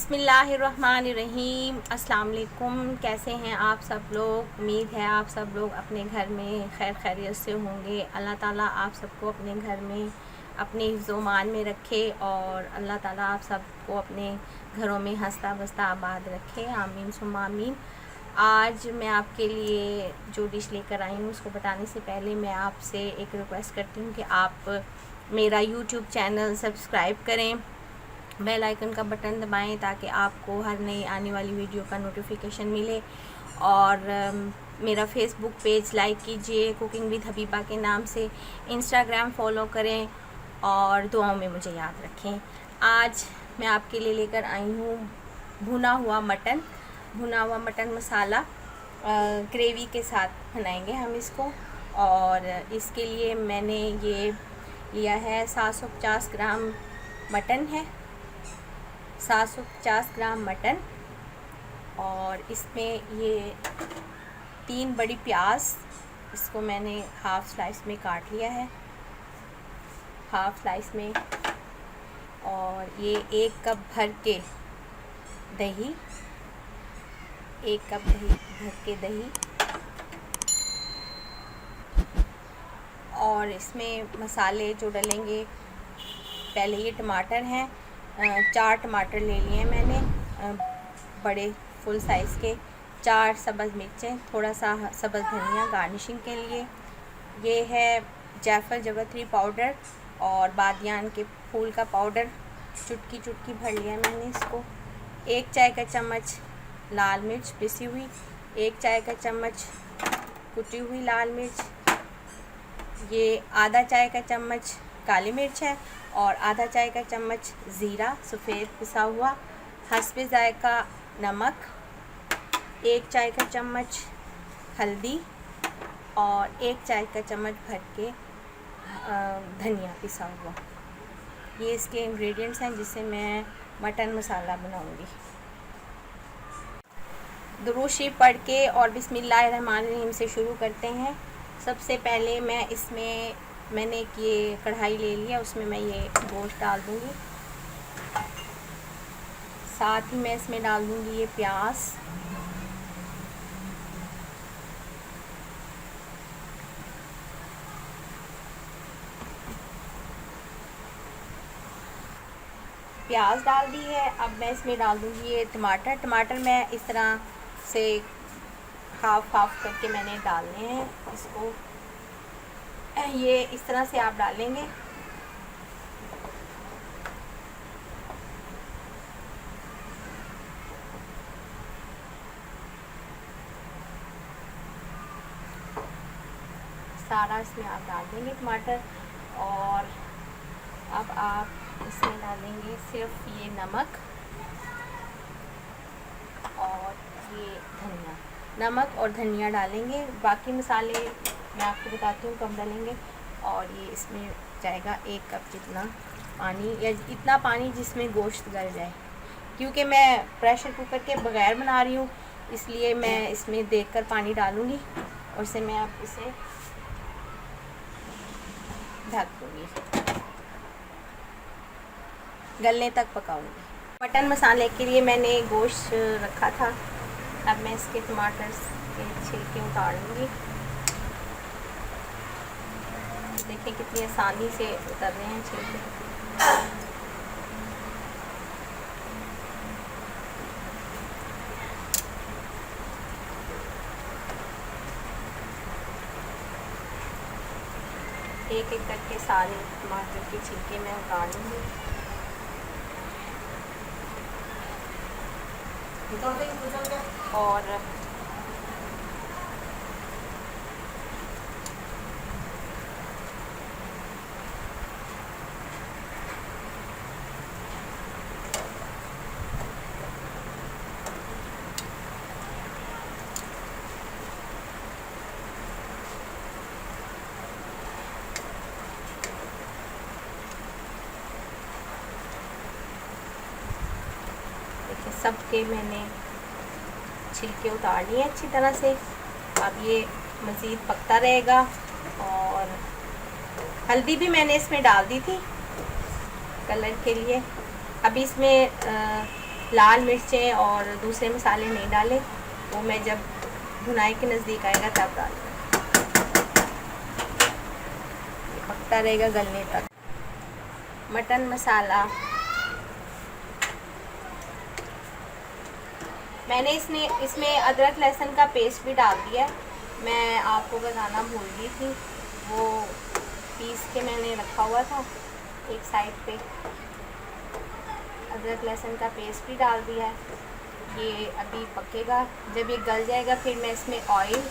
बिस्मिल्लाहिर्रहमानिर्रहीम। अस्सलाम वालेकुम। कैसे हैं आप सब लोग? उम्मीद है आप सब लोग अपने घर में खैर खैरियत से होंगे। अल्लाह ताला आप सबको अपने घर में अपने हिफ्ज़-ओ-मान में रखे और अल्लाह ताला आप सबको अपने घरों में हंसता बसता आबाद रखे। आमीन सुम्मा आमीन। आज मैं आपके लिए जो डिश लेकर आई हूँ उसको बताने से पहले मैं आपसे एक रिक्वेस्ट करती हूँ कि आप मेरा यूट्यूब चैनल सब्सक्राइब करें, बेल आइकन का बटन दबाएं ताकि आपको हर नई आने वाली वीडियो का नोटिफिकेशन मिले। और मेरा फेसबुक पेज लाइक कीजिए कुकिंग विद हबीबा के नाम से। इंस्टाग्राम फॉलो करें और दुआओं में मुझे याद रखें। आज मैं आपके लिए लेकर आई हूँ भुना हुआ मटन मसाला। ग्रेवी के साथ बनाएंगे हम इसको। और इसके लिए मैंने ये लिया है 750 ग्राम मटन है, 750 ग्राम मटन। और इसमें ये 3 बड़ी प्याज, इसको मैंने हाफ़ स्लाइस में काट लिया है, हाफ़ स्लाइस में। और ये 1 कप भर के दही, 1 कप भर के दही। और इसमें मसाले जो डलेंगे, पहले ये टमाटर हैं, 4 टमाटर ले लिए हैं मैंने बड़े फुल साइज़ के, 4 सब्ज़ मिर्चें, थोड़ा सा सब्ज़ धनिया गार्निशिंग के लिए। ये है जायफल जावित्री पाउडर और बादियान के फूल का पाउडर, चुटकी चुटकी भर लिया है मैंने इसको। 1 चाय का चम्मच लाल मिर्च पिसी हुई, 1 चाय का चम्मच कुटी हुई लाल मिर्च, ये आधा चाय का चम्मच काली मिर्च है और आधा चाय का चम्मच ज़ीरा सफ़ेद पिसा हुआ, हस्बे ज़ायक़ा नमक, 1 चाय का चम्मच हल्दी और 1 चाय का चम्मच भर के धनिया पिसा हुआ। ये इसके इंग्रेडिएंट्स हैं जिससे मैं मटन मसाला बनाऊंगी। दुरूद शरीफ पढ़ के और बिस्मिल्लाहिर्रहमानिर्रहीम से शुरू करते हैं। सबसे पहले मैं इसमें मैंने ये कढ़ाई ले लिया, उसमें मैं ये गोश्त डाल दूँगी। साथ ही मैं इसमें डाल दूँगी ये प्याज, प्याज डाल दी है। अब मैं इसमें डाल दूँगी ये टमाटर मैं इस तरह से हाफ करके मैंने डालने हैं इसको। ये इस तरह से आप डालेंगे। सारा इसमें आप डाल देंगे टमाटर। और अब आप इसमें डालेंगे सिर्फ ये नमक और ये धनिया, नमक और धनिया डालेंगे। बाकी मसाले मैं आपको बताती हूँ कब डालेंगे। और ये इसमें जाएगा 1 कप जितना पानी, या इतना पानी जिसमें गोश्त गल जाए। क्योंकि मैं प्रेशर कुकर के बगैर बना रही हूँ इसलिए मैं इसमें देखकर पानी डालूँगी और इसे मैं आप इसे ढक दूँगी, गलने तक पकाऊँगी। मटन मसाले के लिए मैंने गोश्त रखा था। अब मैं इसके टमाटर के छिलके उतार लूँगी। देखिए कितनी आसानी से उतर रहे हैं छिलके। एक एक करके सारे टमाटर के छिलके मैं उतार लूँगी। और सबके मैंने छिलके उतार लिए अच्छी तरह से। अब ये मज़ीद पकता रहेगा। और हल्दी भी मैंने इसमें डाल दी थी कलर के लिए। अभी इसमें लाल मिर्चें और दूसरे मसाले नहीं डाले, वो मैं जब भुनाई के नज़दीक आएगा तब डालूँगी। पकता रहेगा गलने तक। मटन मसाला मैंने इसमें अदरक लहसुन का पेस्ट भी डाल दिया। मैं आपको बताना भूल गई थी, वो पीस के मैंने रखा हुआ था एक साइड पे। अदरक लहसुन का पेस्ट भी डाल दिया है। ये अभी पकेगा, जब ये गल जाएगा फिर मैं इसमें ऑयल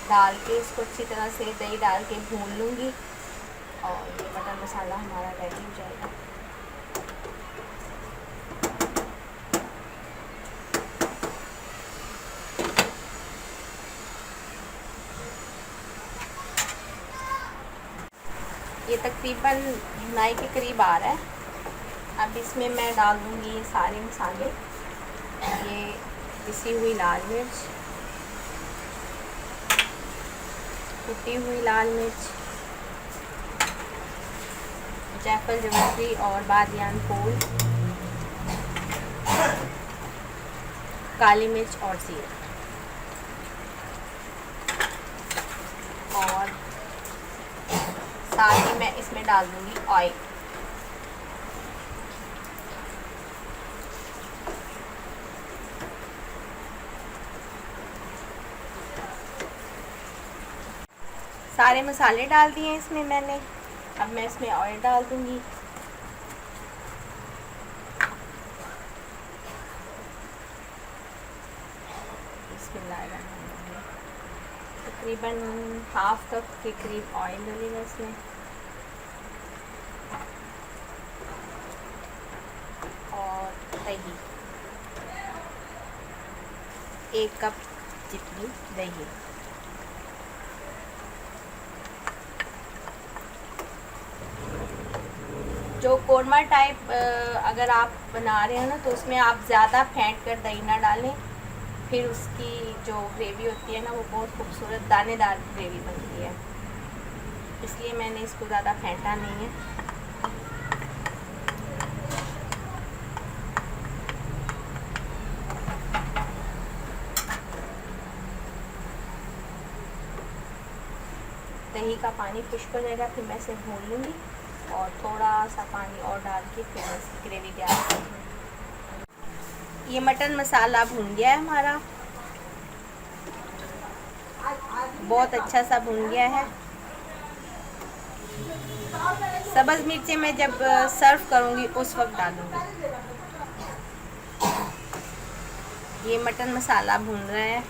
डाल के इसको अच्छी तरह से दही डाल के भून लूँगी और ये मटन मसाला हमारा रेडी हो जाएगा। ये तकरीबन भुनाई के करीब आ रहा है। अब इसमें मैं डाल दूँगी ये सारे मसाले। ये पिसी हुई लाल मिर्च, कुटी हुई लाल मिर्च, जायफल जवित्री और बादियान फूल, काली मिर्च और जीरा, और साथ ही मैं इसमें डाल दूँगी ऑयल। सारे मसाले डाल दिए इसमें मैंने। अब मैं इसमें ऑयल डाल दूँगी। तकरीबन हाफ कप के करीब ऑयल डलेगा इसमें, और दही 1 कप जितनी दही। जो कोरमा टाइप अगर आप बना रहे हैं ना, तो उसमें आप ज़्यादा फेंट कर दही ना डालें, फिर उसकी जो ग्रेवी होती है ना वो बहुत खूबसूरत दानेदार ग्रेवी बनती है। इसलिए मैंने इसको ज़्यादा फेंटा नहीं है। दही का पानी खुश्क हो जाएगा, फिर मैं इसे भून लूँगी और थोड़ा सा पानी और डाल के फिर मैं इसकी ग्रेवी तैयार करूँगी। ये मटन मसाला भून गया है हमारा, बहुत अच्छा सा भून गया है। सब्ज़ मिर्चें मैं जब सर्व करूँगी उस वक्त डालूँगी। ये मटन मसाला भून रहा है।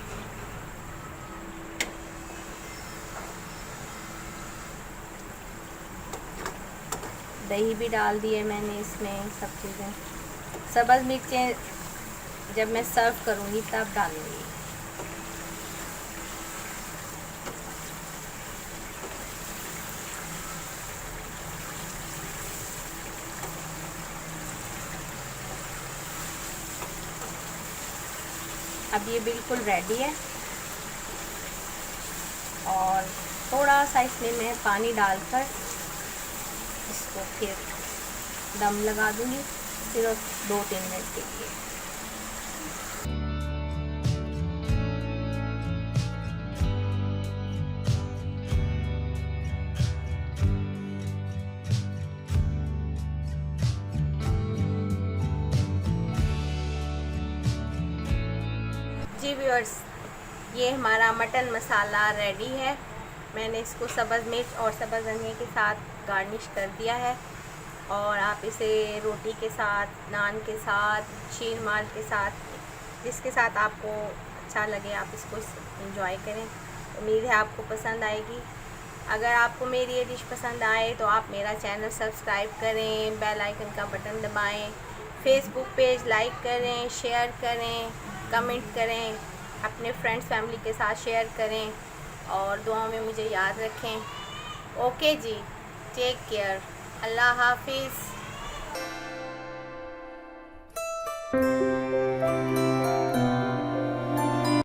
दही भी डाल दी है मैंने इसमें, सब चीज़ें। सब्ज़ मिर्चें जब मैं सर्व करूँगी तब डालूँगी। अब ये बिल्कुल रेडी है और थोड़ा सा इसमें मैं पानी डालकर इसको फिर दम लगा दूँगी, सिर्फ 2-3 मिनट के लिए। जी व्यूअर्स, ये हमारा मटन मसाला रेडी है। मैंने इसको सब्ज़ मिर्च और सब्ज़ धनिया के साथ गार्निश कर दिया है और आप इसे रोटी के साथ, नान के साथ, शीर माल के साथ, जिसके साथ आपको अच्छा लगे आप इसको एंजॉय करें। उम्मीद है आपको पसंद आएगी। अगर आपको मेरी ये डिश पसंद आए तो आप मेरा चैनल सब्सक्राइब करें, बेल आइकन का बटन दबाएं, फेसबुक पेज लाइक करें, शेयर करें, कमेंट करें, अपने फ्रेंड्स फैमिली के साथ शेयर करें और दुआ में मुझे याद रखें। ओके जी, टेक केयर, अल्लाह हाफिज़।